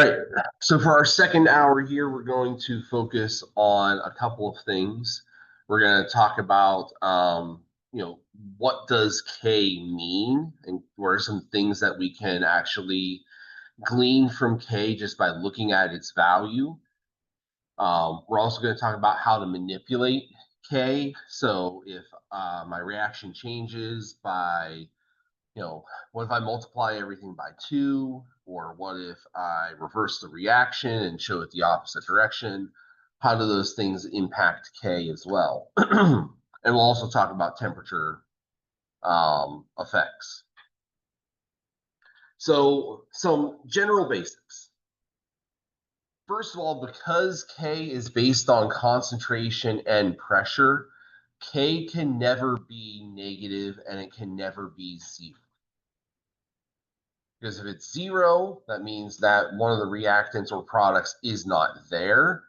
All right, so for our second hour here, we're going to focus on a couple of things. We're going to talk about, what does K mean, and what are some things that we can actually glean from K just by looking at its value. We're also going to talk about how to manipulate K. So if my reaction changes by what if I multiply everything by 2? Or what if I reverse the reaction and show it the opposite direction? How do those things impact K as well? And we'll also talk about temperature effects. So some general basics. First of all, because K is based on concentration and pressure, K can never be negative and it can never be zero. Because if it's zero, that means that one of the reactants or products is not there,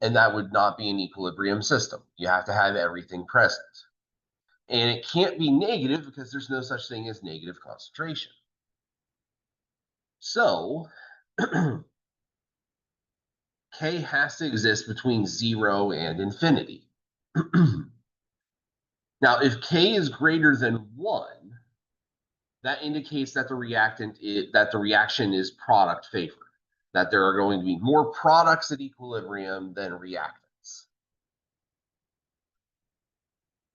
and that would not be an equilibrium system. You have to have everything present. And it can't be negative because there's no such thing as negative concentration. So K has to exist between 0 and infinity. Now, if K is greater than 1, that indicates that the reaction is product favored, that there are going to be more products at equilibrium than reactants.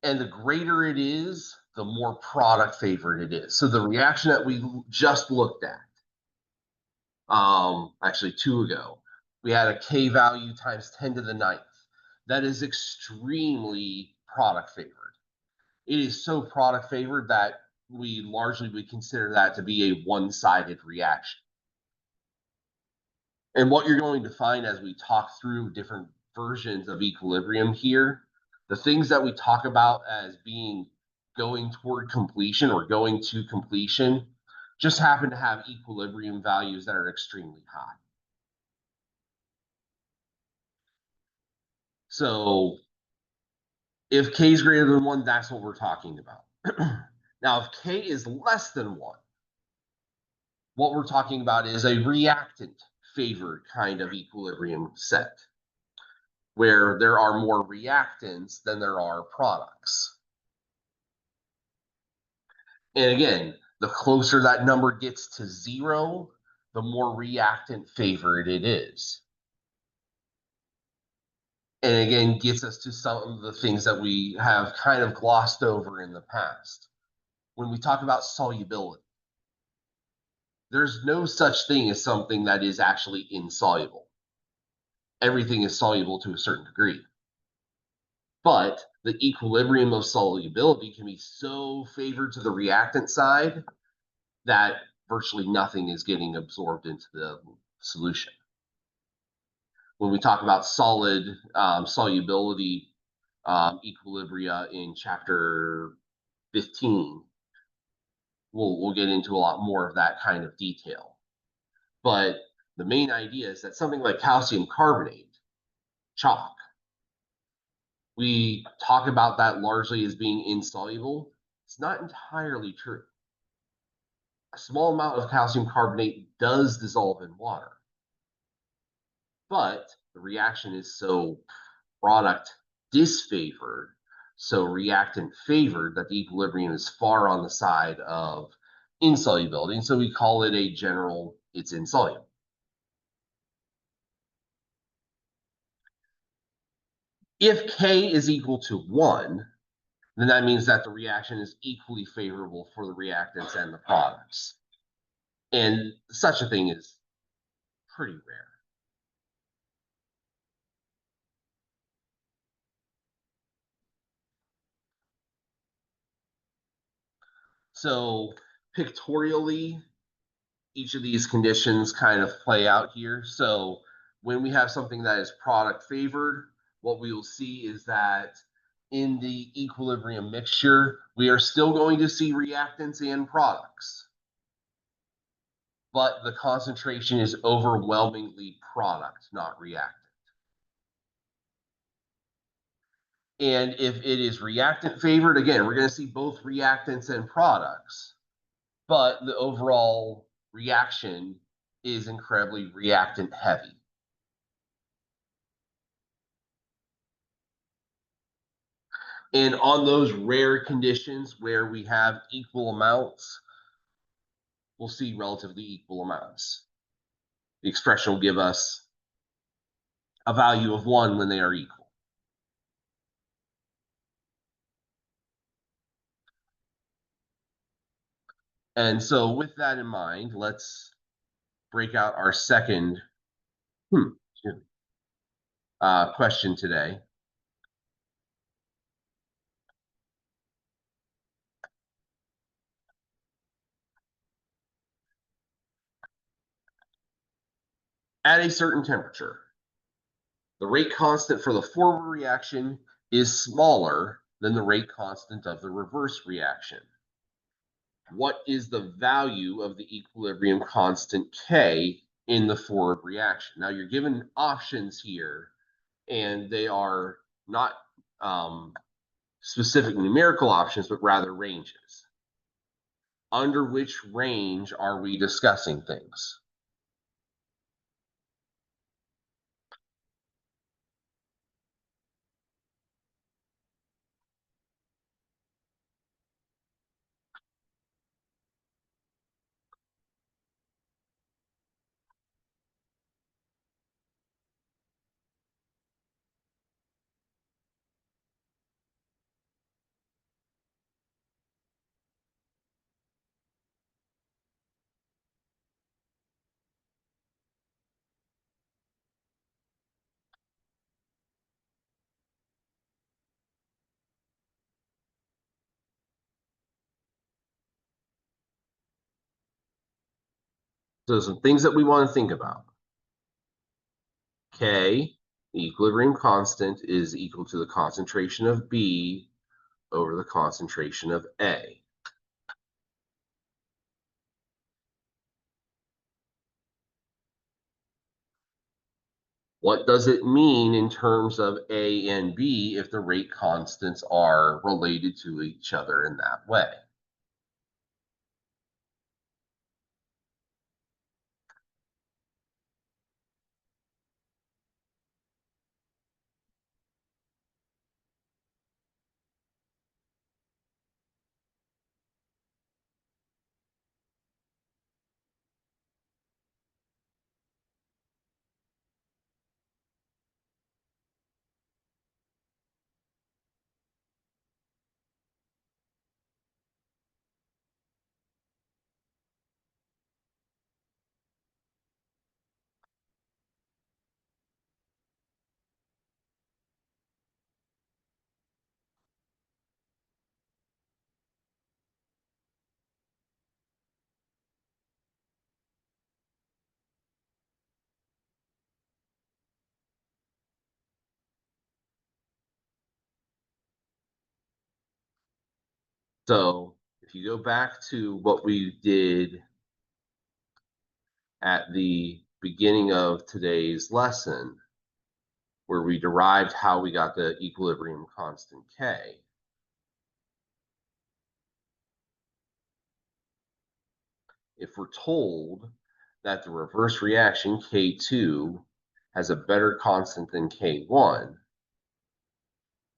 And the greater it is, the more product favored it is. So the reaction that we just looked at, actually 2 ago, we had a K value times 10 to the 9th. That is extremely product favored. It is so product favored that we largely would consider that to be a one-sided reaction. And what you're going to find as we talk through different versions of equilibrium here, the things that we talk about as being going toward completion or going to completion just happen to have equilibrium values that are extremely high. So if K is greater than 1, that's what we're talking about. Now, if K is less than 1, what we're talking about is a reactant favored kind of equilibrium set, where there are more reactants than there are products. And again, the closer that number gets to 0, the more reactant favored it is. And again, gets us to some of the things that we have kind of glossed over in the past. When we talk about solubility, there's no such thing as something that is actually insoluble. Everything is soluble to a certain degree. But the equilibrium of solubility can be so favored to the reactant side that virtually nothing is getting absorbed into the solution. When we talk about solid solubility equilibria in chapter 15, we'll get into a lot more of that kind of detail. But the main idea is that something like calcium carbonate, chalk, we talk about that largely as being insoluble. It's not entirely true. A small amount of calcium carbonate does dissolve in water, but the reaction is so product disfavored, so reactant favored, that the equilibrium is far on the side of insolubility. And so we call it a general, it's insoluble. If K is equal to 1, then that means that the reaction is equally favorable for the reactants and the products. And such a thing is pretty rare. So pictorially, each of these conditions kind of play out here. So when we have something that is product favored, what we will see is that in the equilibrium mixture, we are still going to see reactants and products, but the concentration is overwhelmingly product, not reactant. And if it is reactant favored, again, we're going to see both reactants and products, but the overall reaction is incredibly reactant heavy. And on those rare conditions where we have equal amounts, we'll see relatively equal amounts. The expression will give us a value of 1 when they are equal. And so with that in mind, let's break out our second question today. At a certain temperature, the rate constant for the forward reaction is smaller than the rate constant of the reverse reaction. What is the value of the equilibrium constant K in the forward reaction? Now you're given options here, and they are not specific numerical options, but rather ranges. Under which range are we discussing things? So some things that we want to think about. K, the equilibrium constant, is equal to the concentration of B over the concentration of A. What does it mean in terms of A and B if the rate constants are related to each other in that way? So if you go back to what we did at the beginning of today's lesson, where we derived how we got the equilibrium constant K, if we're told that the reverse reaction K2 has a better constant than K1,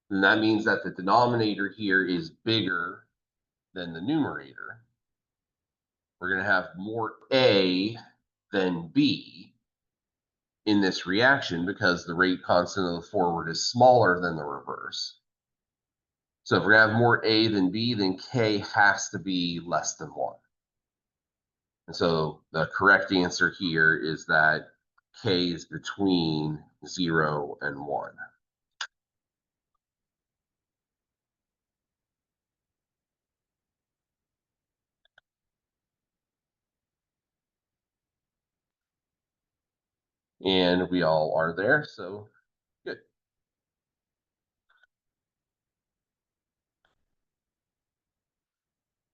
then that means that the denominator here is bigger than the numerator. We're going to have more A than B in this reaction because the rate constant of the forward is smaller than the reverse. So if we're going to have more A than B, then K has to be less than 1. And so the correct answer here is that K is between 0 and 1. And we all are there, so good.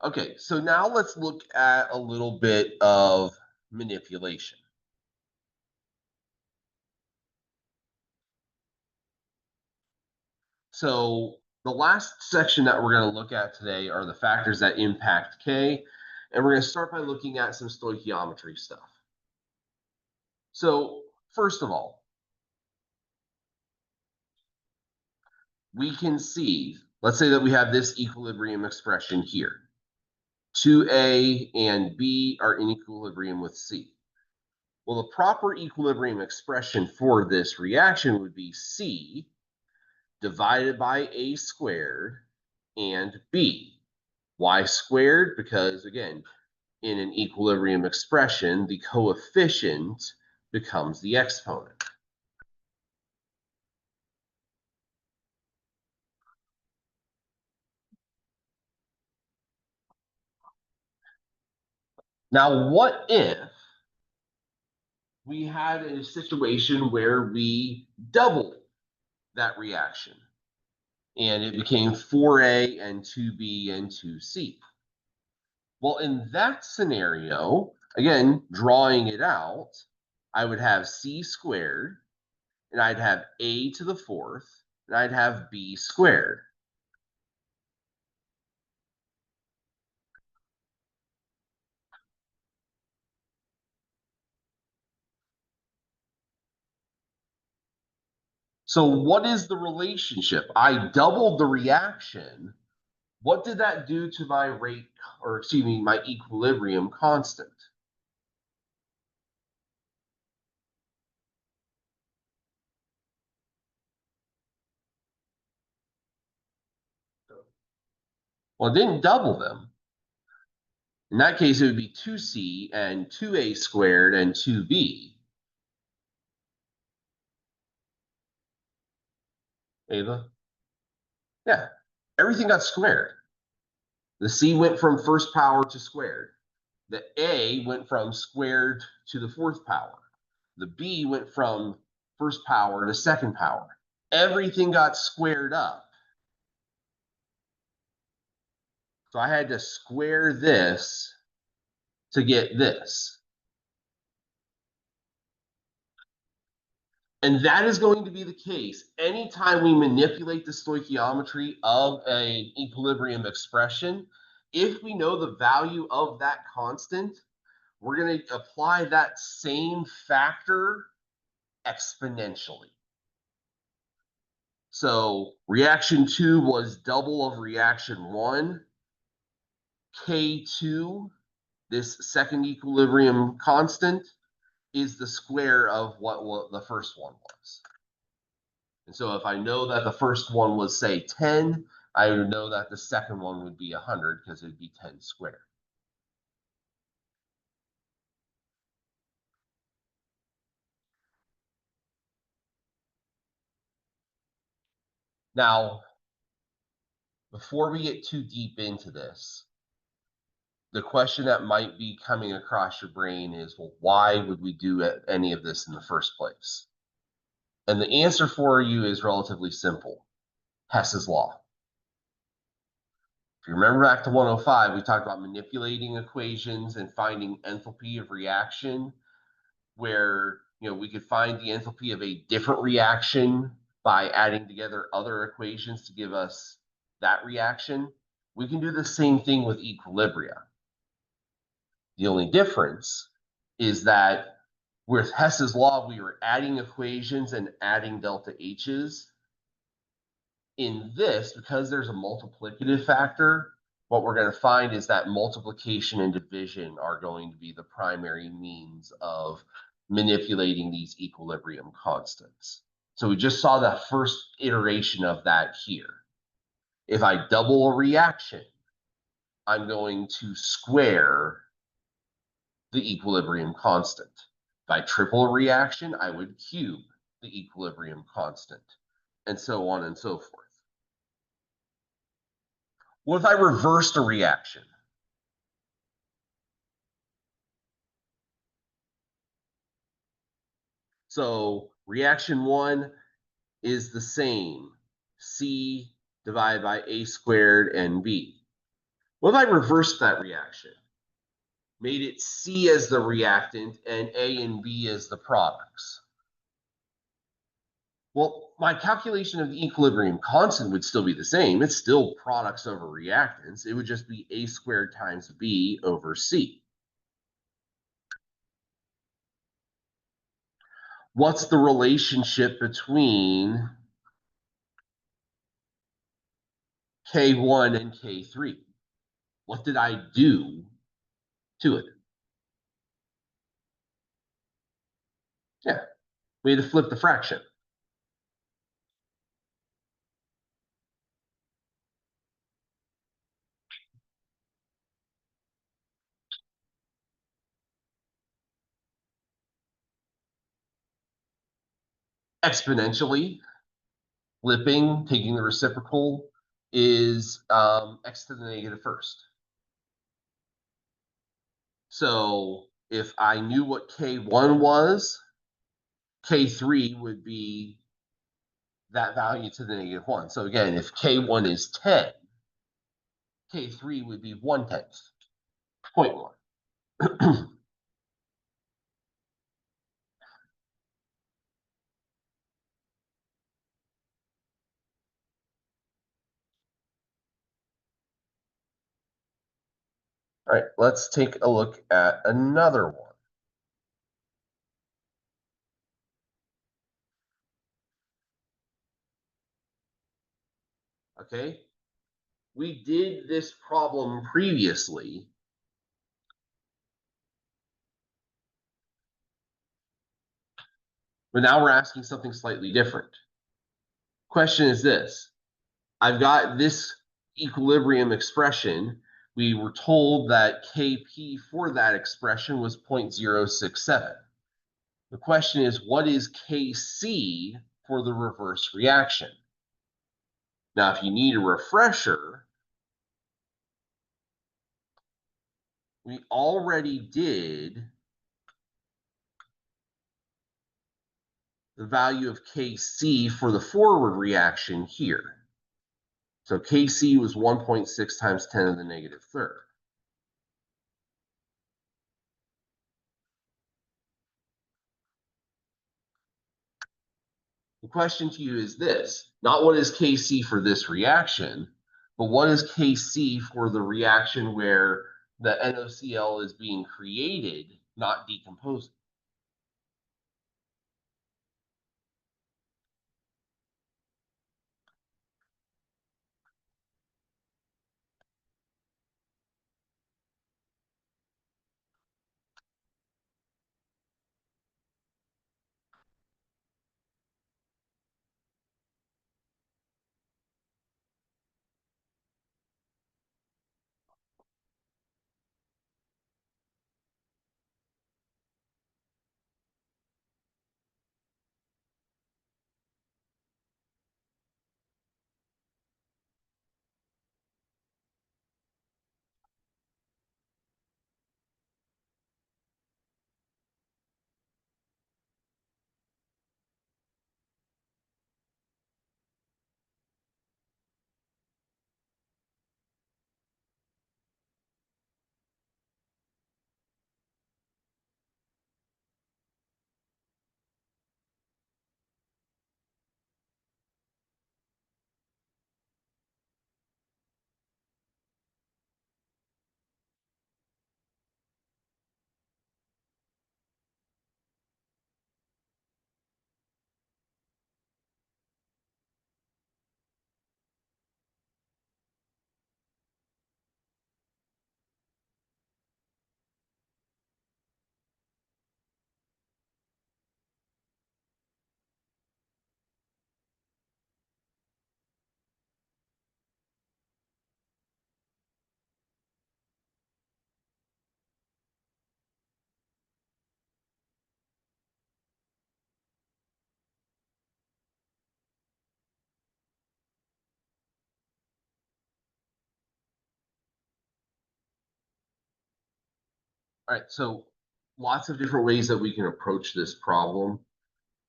Okay, so now let's look at a little bit of manipulation. So the last section that we're going to look at today are the factors that impact K, and we're going to start by looking at some stoichiometry stuff. So first of all, we can see, let's say that we have this equilibrium expression here. 2A and B are in equilibrium with C. Well, the proper equilibrium expression for this reaction would be C divided by A squared and B. Why squared? Because, again, in an equilibrium expression, the coefficient becomes the exponent. Now, what if we had a situation where we doubled that reaction and it became 4A and 2B and 2C? Well, in that scenario, again, drawing it out, I would have C squared, and I'd have A to the fourth, and I'd have B squared. So what is the relationship? I doubled the reaction. What did that do to my rate, or excuse me, my equilibrium constant? Well, it didn't double them. In that case, it would be 2C and 2A squared and 2B. Ava? Yeah, everything got squared. The C went from first power to squared. The A went from squared to the fourth power. The B went from first power to second power. Everything got squared up. So I had to square this to get this. And that is going to be the case anytime we manipulate the stoichiometry of an equilibrium expression. If we know the value of that constant, we're going to apply that same factor exponentially. So reaction 2 was double of reaction 1. K2, this second equilibrium constant, is the square of what the first one was. And so if I know that the first one was, say, 10, I would know that the second one would be 100 because it would be 10 squared. Now, before we get too deep into this, the question that might be coming across your brain is, well, why would we do any of this in the first place? And the answer for you is relatively simple. Hess's law. If you remember back to 105, we talked about manipulating equations and finding enthalpy of reaction, where we could find the enthalpy of a different reaction by adding together other equations to give us that reaction. We can do the same thing with equilibria. The only difference is that with Hess's law, we were adding equations and adding delta H's. In this, because there's a multiplicative factor, what we're going to find is that multiplication and division are going to be the primary means of manipulating these equilibrium constants. So we just saw the first iteration of that here. If I double a reaction, I'm going to square the equilibrium constant. If I triple a reaction, I would cube the equilibrium constant, and so on and so forth. What if I reversed a reaction? So reaction 1 is the same, C divided by A squared and B. What if I reversed that reaction? Made it C as the reactant and A and B as the products. Well, my calculation of the equilibrium constant would still be the same. It's still products over reactants. It would just be A squared times B over C. what's the relationship between K1 and K3? What did I do to it? Yeah, we had to flip the fraction. Exponentially, flipping, taking the reciprocal, is x to the negative first. So if I knew what K1 was, K3 would be that value to the negative 1. So again, if K1 is 10, K3 would be 1/10, 0.1. All right, let's take a look at another one. Okay, we did this problem previously. But now we're asking something slightly different. Question is this. I've got this equilibrium expression. We were told that Kp for that expression was 0.067. The question is, what is Kc for the reverse reaction? Now, if you need a refresher, we already did the value of Kc for the forward reaction here. So Kc was 1.6 times 10 to the negative third. The question to you is this, not what is Kc for this reaction, but what is Kc for the reaction where the NaCl is being created, not decomposing? All right, so lots of different ways that we can approach this problem.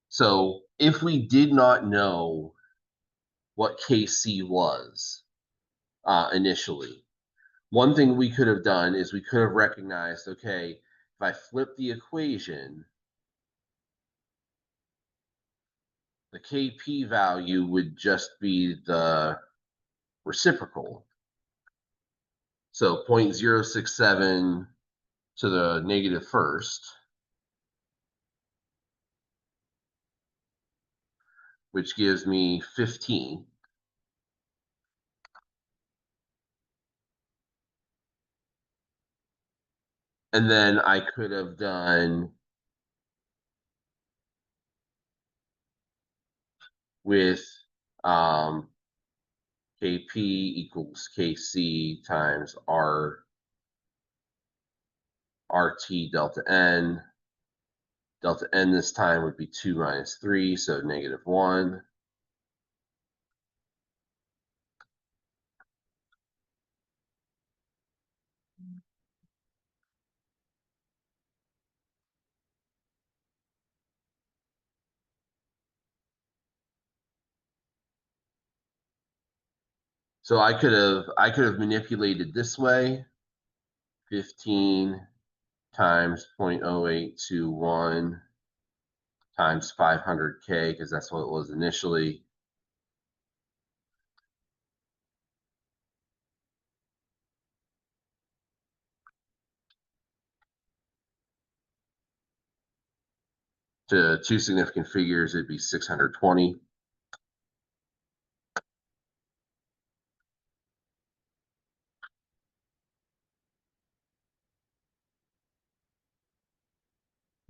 So if we did not know what Kc was initially, one thing we could have done is we could have recognized, okay, if I flip the equation, the Kp value would just be the reciprocal. So 0.067 to the negative first which gives me 15. And then I could have done with KP equals KC times RT delta N. Delta N this time would be 2 minus 3, so -1. So I could have manipulated this way, 15 times 0.0821 times 500K, because that's what it was initially. To two significant figures, it'd be 620.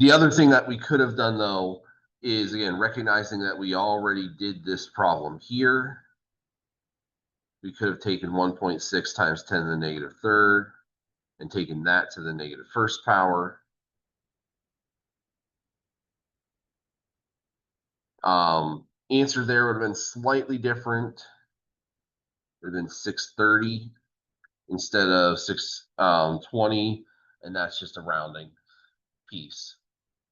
The other thing that we could have done, though, is, again, recognizing that we already did this problem here. We could have taken 1.6 times 10 to the negative third and taken that to the negative first power. Answer there would have been slightly different. It would have been 630 instead of 620, and that's just a rounding piece.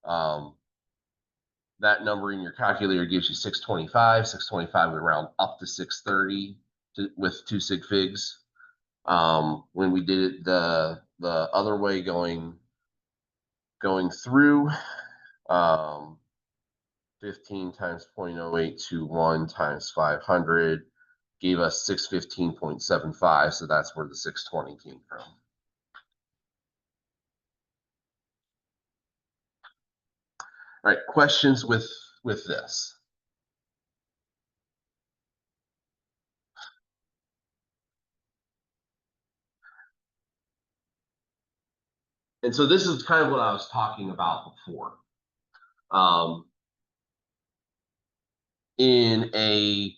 That number in your calculator gives you 625. 625 would round up to 630 with two sig figs. When we did it the other way, going through, 15 times 0.0821 times 500 gave us 615.75. So that's where the 620 came from. All right, questions with this? And so this is kind of what I was talking about before. In a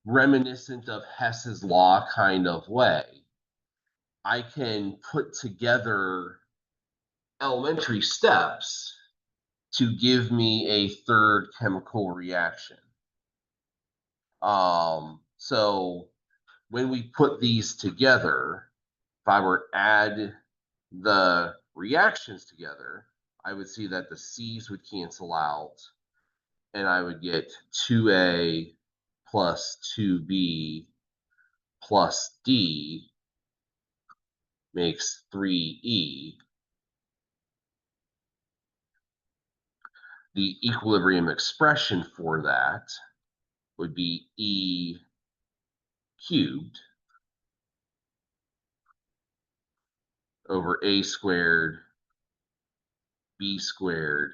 reminiscent of Hess's law kind of way, I can put together elementary steps to give me a third chemical reaction. So when we put these together, if I were to add the reactions together, I would see that the C's would cancel out, and I would get 2A plus 2B plus D makes 3E. The equilibrium expression for that would be E cubed over A squared, B squared,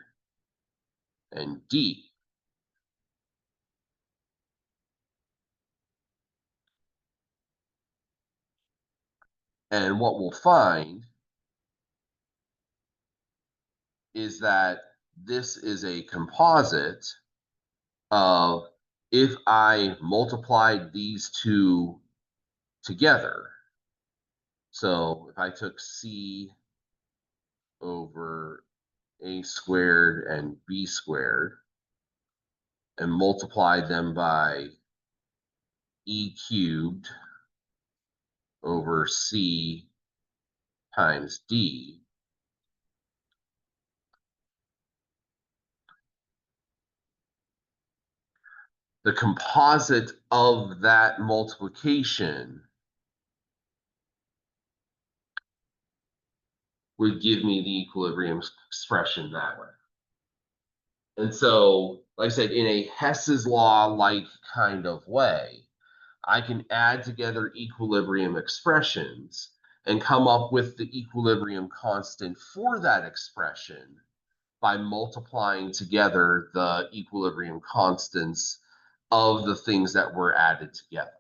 and D. And what we'll find is that this is a composite of, if I multiplied these two together, so if I took C over A squared and B squared and multiplied them by E cubed over C times D, the composite of that multiplication would give me the equilibrium expression that way. And so, like I said, in a Hess's law-like kind of way, I can add together equilibrium expressions and come up with the equilibrium constant for that expression by multiplying together the equilibrium constants of the things that were added together.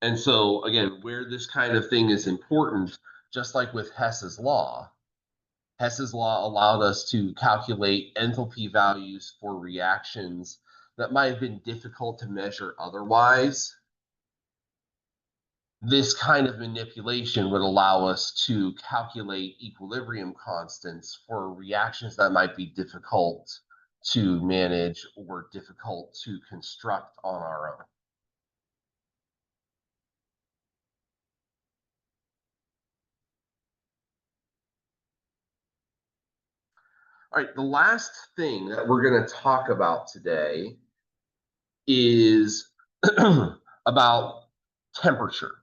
And so, again, where this kind of thing is important, just like with Hess's law allowed us to calculate enthalpy values for reactions that might have been difficult to measure otherwise. This kind of manipulation would allow us to calculate equilibrium constants for reactions that might be difficult to manage or difficult to construct on our own. All right, the last thing that we're going to talk about today is about temperature.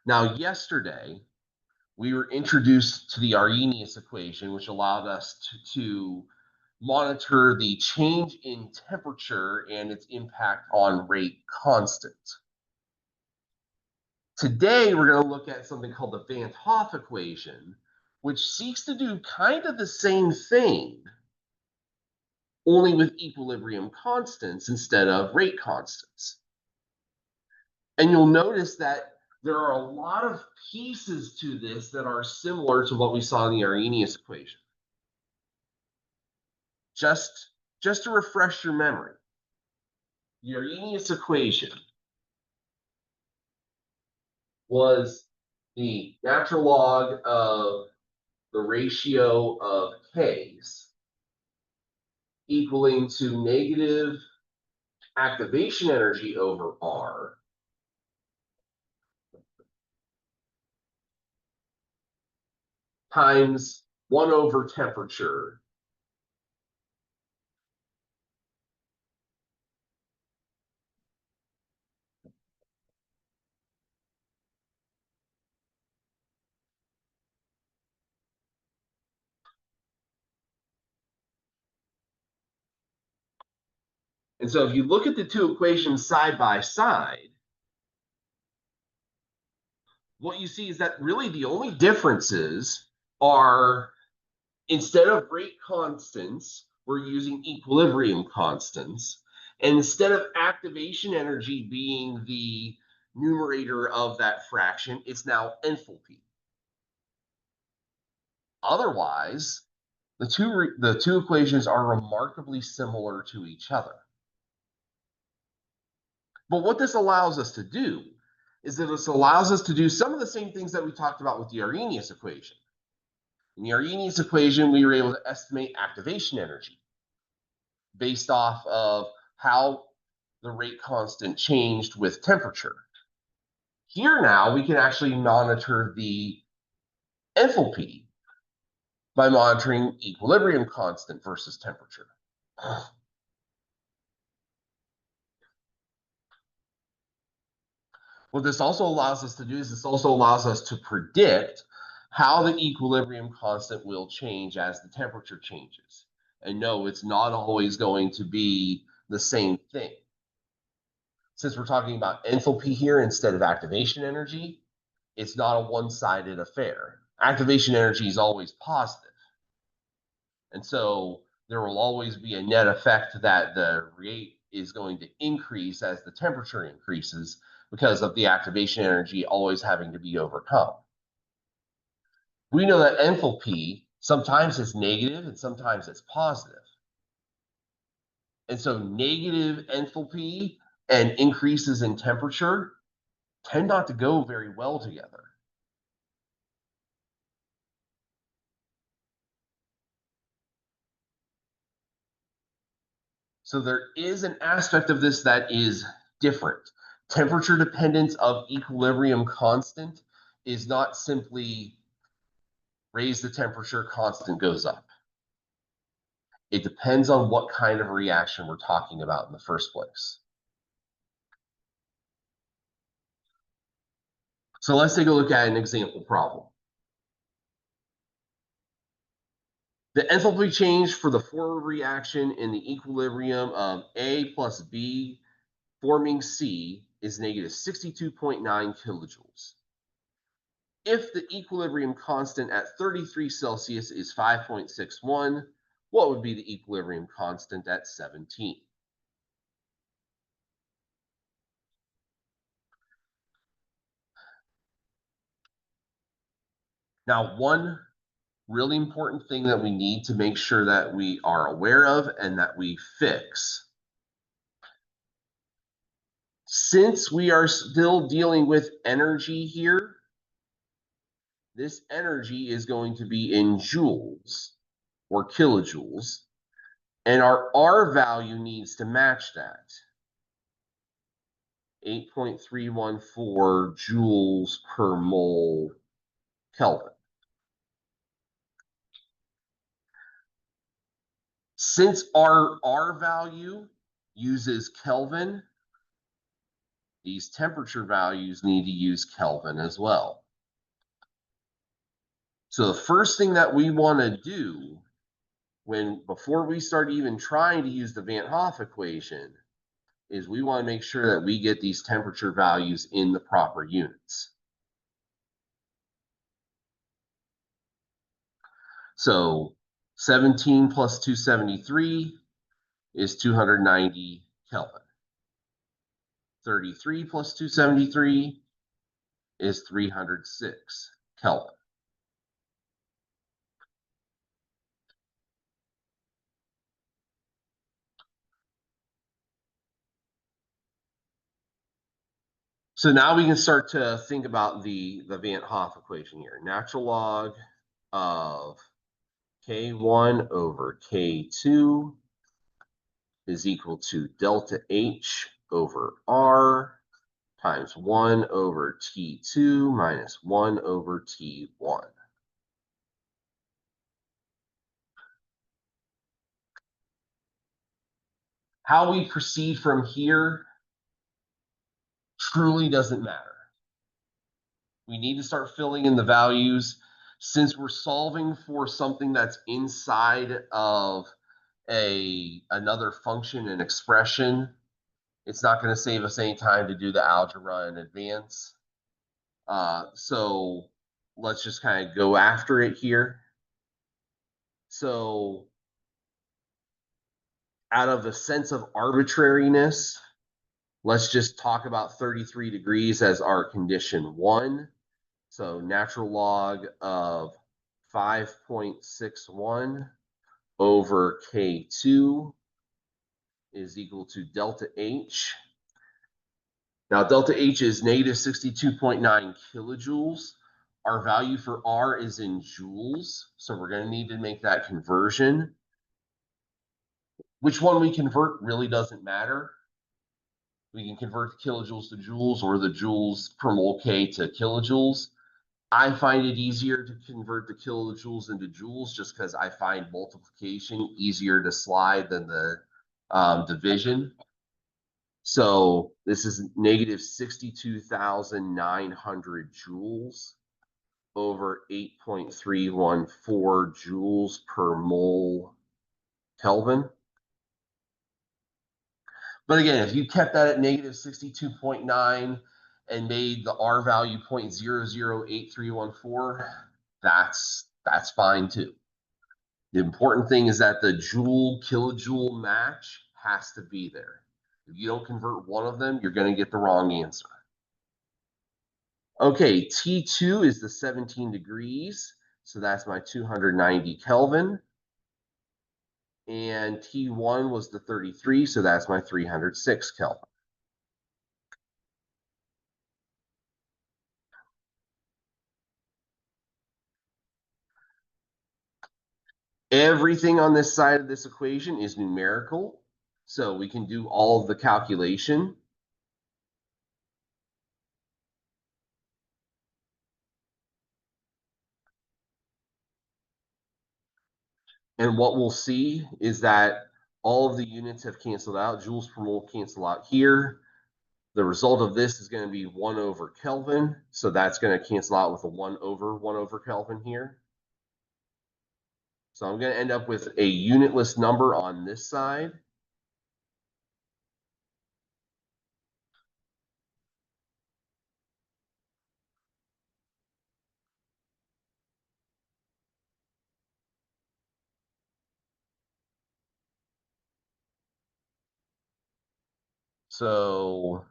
Now, yesterday, we were introduced to the Arrhenius equation, which allowed us to monitor the change in temperature and its impact on rate constant. Today, we're going to look at something called the Van Hoff equation, which seeks to do kind of the same thing, only with equilibrium constants instead of rate constants. And you'll notice that there are a lot of pieces to this that are similar to what we saw in the Arrhenius equation. Just, just to refresh your memory, the Arrhenius equation was the natural log of the ratio of k's equaling to negative activation energy over R times 1 over temperature And so if you look at the two equations side by side, what you see is that really the only differences are, instead of rate constants, we're using equilibrium constants. And instead of activation energy being the numerator of that fraction, it's now enthalpy. Otherwise, the two equations are remarkably similar to each other. But what this allows us to do is that this allows us to do some of the same things that we talked about with the Arrhenius equation. In the Arrhenius equation, we were able to estimate activation energy based off of how the rate constant changed with temperature. Here now, we can actually monitor the enthalpy by monitoring equilibrium constant versus temperature. What this also allows us to do is this also allows us to predict how the equilibrium constant will change as the temperature changes. And no, it's not always going to be the same thing. Since we're talking about enthalpy here instead of activation energy, it's not a one-sided affair. Activation energy is always positive. And so there will always be a net effect that the rate is going to increase as the temperature increases because of the activation energy always having to be overcome. We know that enthalpy sometimes is negative and sometimes it's positive. And so negative enthalpy and increases in temperature tend not to go very well together. So there is an aspect of this that is different. Temperature dependence of equilibrium constant is not simply raise the temperature, constant goes up. It depends on what kind of reaction we're talking about in the first place. So let's take a look at an example problem. The enthalpy change for the forward reaction in the equilibrium of A plus B forming C is negative 62.9 kilojoules. If the equilibrium constant at 33 Celsius is 5.61, what would be the equilibrium constant at 17? Now, one really important thing that we need to make sure that we are aware of and that we fix. Since we are still dealing with energy here, this energy is going to be in joules or kilojoules, and our R value needs to match that. 8.314 joules per mole Kelvin. Since our R value uses Kelvin, these temperature values need to use Kelvin as well. So the first thing that we want to do before we start even trying to use the Van Hoff equation is we want to make sure that we get these temperature values in the proper units. So 17 plus 273 is 290 Kelvin. 33 plus 273 is 306 Kelvin. So now we can start to think about the Van Hoff equation here. Natural log of K1 over K2 is equal to delta H over R times 1 over T2 minus 1 over T1. How we proceed from here truly doesn't matter. We need to start filling in the values. Since we're solving for something that's inside of another function and expression, it's not going to save us any time to do the algebra in advance. So let's just kind of go after it here. So out of the sense of arbitrariness, let's just talk about 33 degrees as our condition 1. So natural log of 5.61 over K2 is equal to delta H. Now, delta H is negative 62.9 kilojoules. Our value for R is in joules, so we're going to need to make that conversion. Which one we convert really doesn't matter. We can convert the kilojoules to joules or the joules per mole K to kilojoules. I find it easier to convert the kilojoules into joules just because I find multiplication easier to slide than the division. So this is negative 62,900 joules over 8.314 joules per mole Kelvin. But again, if you kept that at negative 62.9 and made the R value 0.008314, that's fine too. The important thing is that the joule kilojoule match has to be there. If you don't convert one of them, you're going to get the wrong answer. Okay, T2 is the 17 degrees, so that's my 290 Kelvin. And T1 was the 33, so that's my 306 Kelvin. Everything on this side of this equation is numerical, so we can do all of the calculation. And what we'll see is that all of the units have canceled out. Joules per mole cancel out here. The result of this is going to be 1 over Kelvin. So that's going to cancel out with a 1 over Kelvin here. So I'm going to end up with a unitless number on this side. So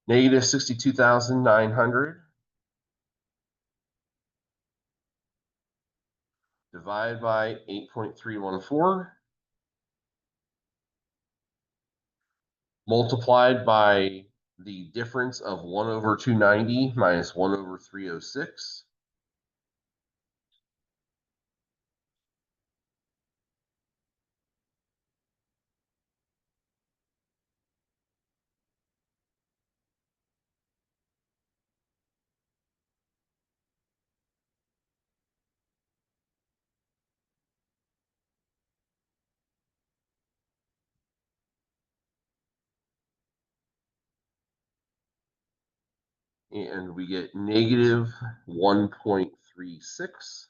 negative 62,900 divided by 8.314 multiplied by the difference of 1 over 290 minus 1 over 306. And we get negative 1.36.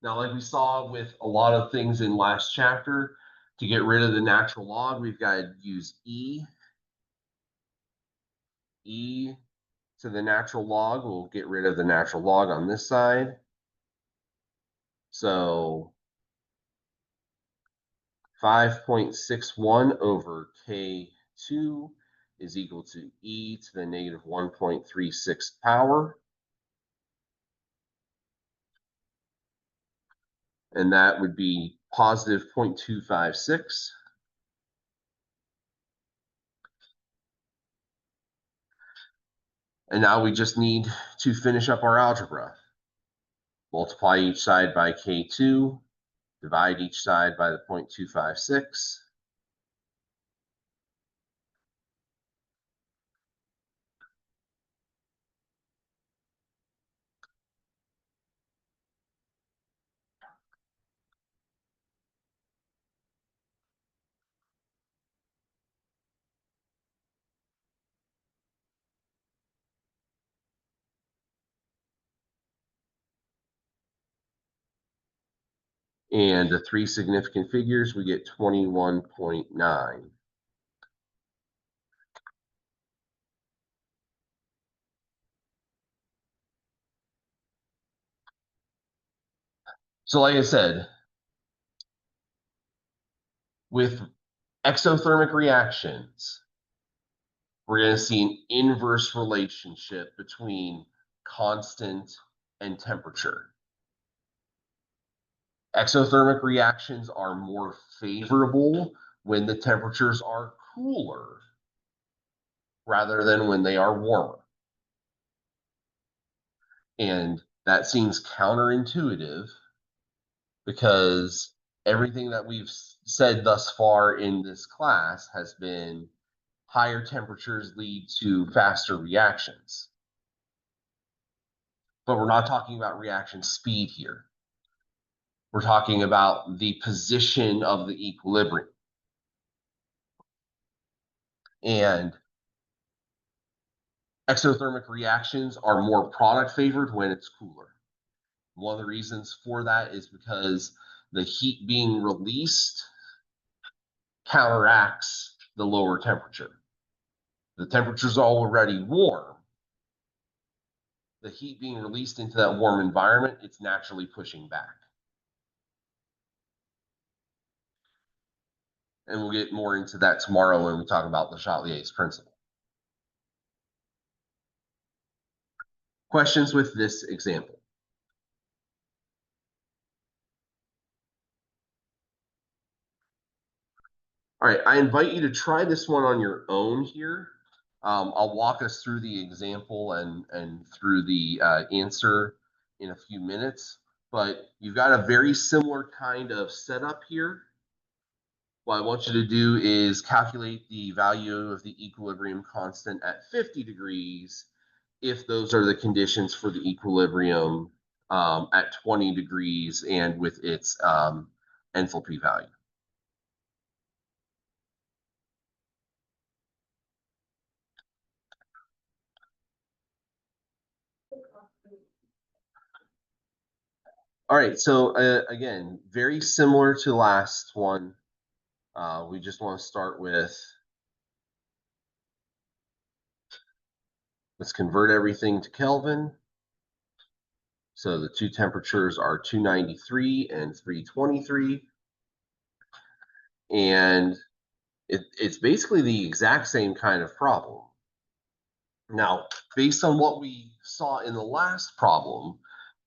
Now, like we saw with a lot of things in last chapter, to get rid of the natural log, we've got to use e. E to the natural log will get rid of the natural log on this side. So 5.61 over K2 is equal to e to the negative 1.36 power. And that would be positive 0.256. And now we just need to finish up our algebra. Multiply each side by K2, divide each side by the 0.256. And the three significant figures, we get 21.9. So like I said, with exothermic reactions, we're going to see an inverse relationship between constant and temperature. Exothermic reactions are more favorable when the temperatures are cooler rather than when they are warmer. And that seems counterintuitive because everything that we've said thus far in this class has been higher temperatures lead to faster reactions. But we're not talking about reaction speed here. We're talking about the position of the equilibrium. And exothermic reactions are more product favored when it's cooler. One of the reasons for that is because the heat being released counteracts the lower temperature. The temperature's already warm. The heat being released into that warm environment, it's naturally pushing back. And we'll get more into that tomorrow when we talk about Le Chatelier's principle. Questions with this example? All right, I invite you to try this one on your own here. I'll walk us through the example and through the answer in a few minutes, but you've got a very similar kind of setup here. What I want you to do is calculate the value of the equilibrium constant at 50 degrees if those are the conditions for the equilibrium at 20 degrees and with its enthalpy value. All right, so again, very similar to last one. We just want to start with, let's convert everything to Kelvin. So the two temperatures are 293 and 323. And it's basically the exact same kind of problem. Now, based on what we saw in the last problem,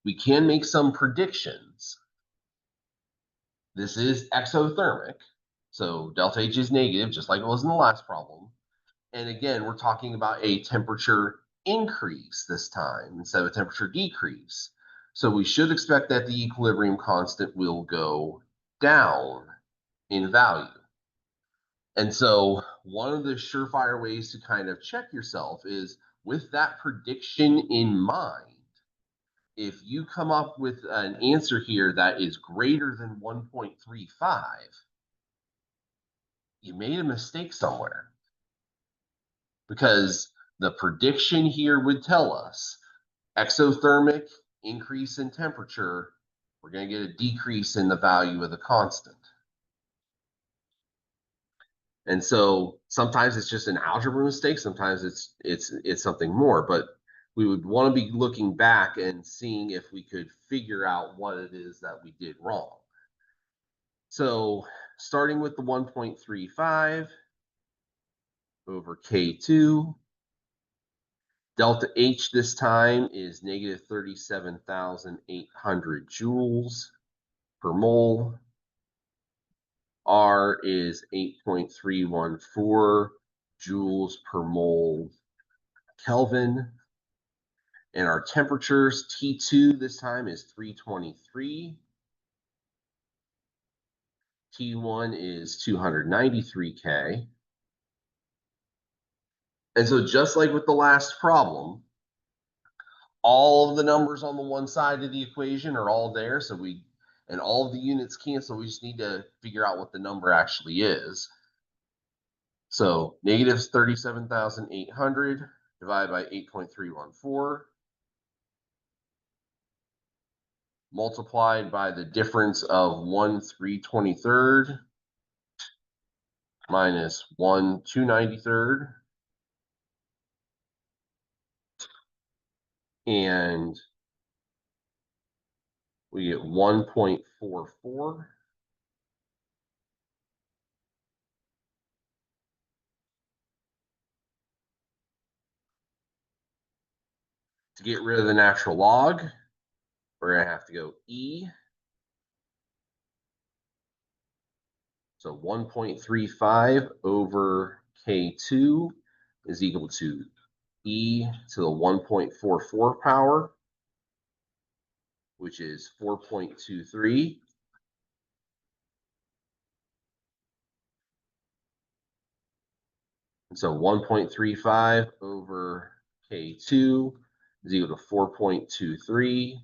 we can make some predictions. This is exothermic, so delta H is negative, just like it was in the last problem. And again, we're talking about a temperature increase this time instead of a temperature decrease. So we should expect that the equilibrium constant will go down in value. And so one of the surefire ways to kind of check yourself is with that prediction in mind. If you come up with an answer here that is greater than 1.35, you made a mistake somewhere, because the prediction here would tell us exothermic increase in temperature, we're going to get a decrease in the value of the constant. And so sometimes it's just an algebra mistake, sometimes it's something more, but we would want to be looking back and seeing if we could figure out what it is that we did wrong. So starting with the 1.35 over K2, delta H this time is negative 37,800 joules per mole. R is 8.314 joules per mole Kelvin. And our temperatures, T2 this time is 323. T1 is 293 K. And so just like with the last problem, all of the numbers on the one side of the equation are all there. So and all of the units cancel. We just need to figure out what the number actually is. So negative 37,800 divided by 8.314 multiplied by the difference of 1 3/23 minus 1 2/93, and we get 1.44. To get rid of the natural log, we're going to have to go E. So 1.35 over K2 is equal to E to the 1.44 power, which is 4.23. And so 1.35 over K2 is equal to 4.23.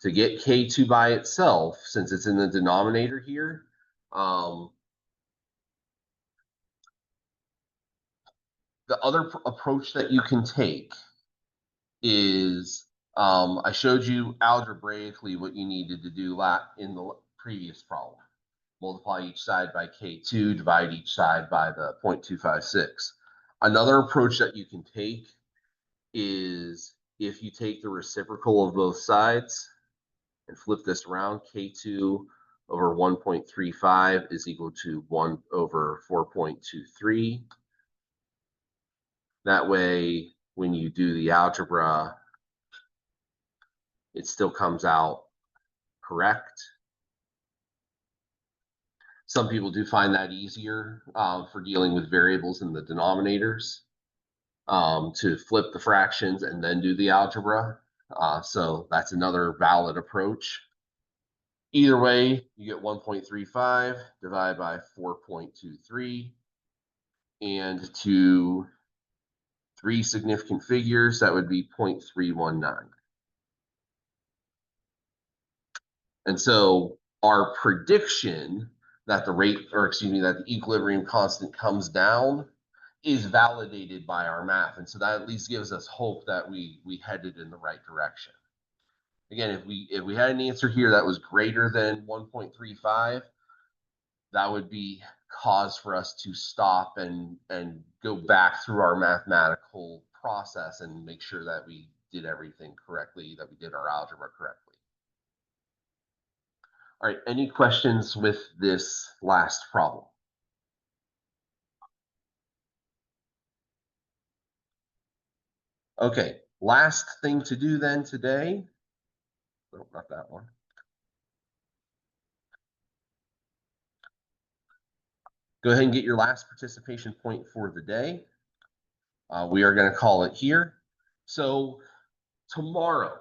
To get K2 by itself, since it's in the denominator here, the other approach that you can take is, I showed you algebraically what you needed to do in the previous problem. Multiply each side by K2, divide each side by the 0.256. Another approach that you can take is if you take the reciprocal of both sides and flip this around, K2 over 1.35 is equal to 1 over 4.23. That way, when you do the algebra, it still comes out correct. Some people do find that easier for dealing with variables in the denominators, to flip the fractions and then do the algebra. So that's another valid approach. Either way, you get 1.35 divided by 4.23, and to three significant figures, that would be 0.319. And so our prediction that the rate, or excuse me, that the equilibrium constant comes down is validated by our math. And so that at least gives us hope that we headed in the right direction. Again, if we had an answer here that was greater than 1.35, that would be cause for us to stop and go back through our mathematical process and make sure that we did everything correctly, that we did our algebra correctly. All right, any questions with this last problem? Okay, last thing to do then today. No, not that one. Go ahead and get your last participation point for the day. We are going to call it here. So tomorrow,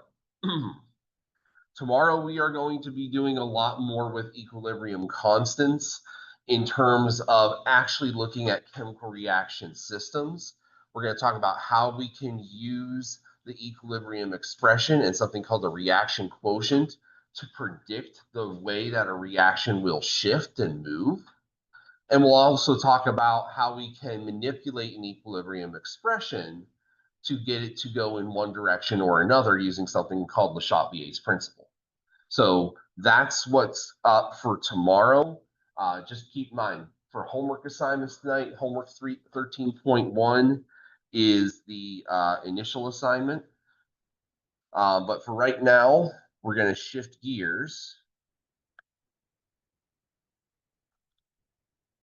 tomorrow we are going to be doing a lot more with equilibrium constants in terms of actually looking at chemical reaction systems. We're going to talk about how we can use the equilibrium expression and something called the reaction quotient to predict the way that a reaction will shift and move. And we'll also talk about how we can manipulate an equilibrium expression to get it to go in one direction or another using something called Le Chatelier's principle. So that's what's up for tomorrow. Just keep in mind for homework assignments tonight, homework 13.1 is the initial assignment. But for right now, we're going to shift gears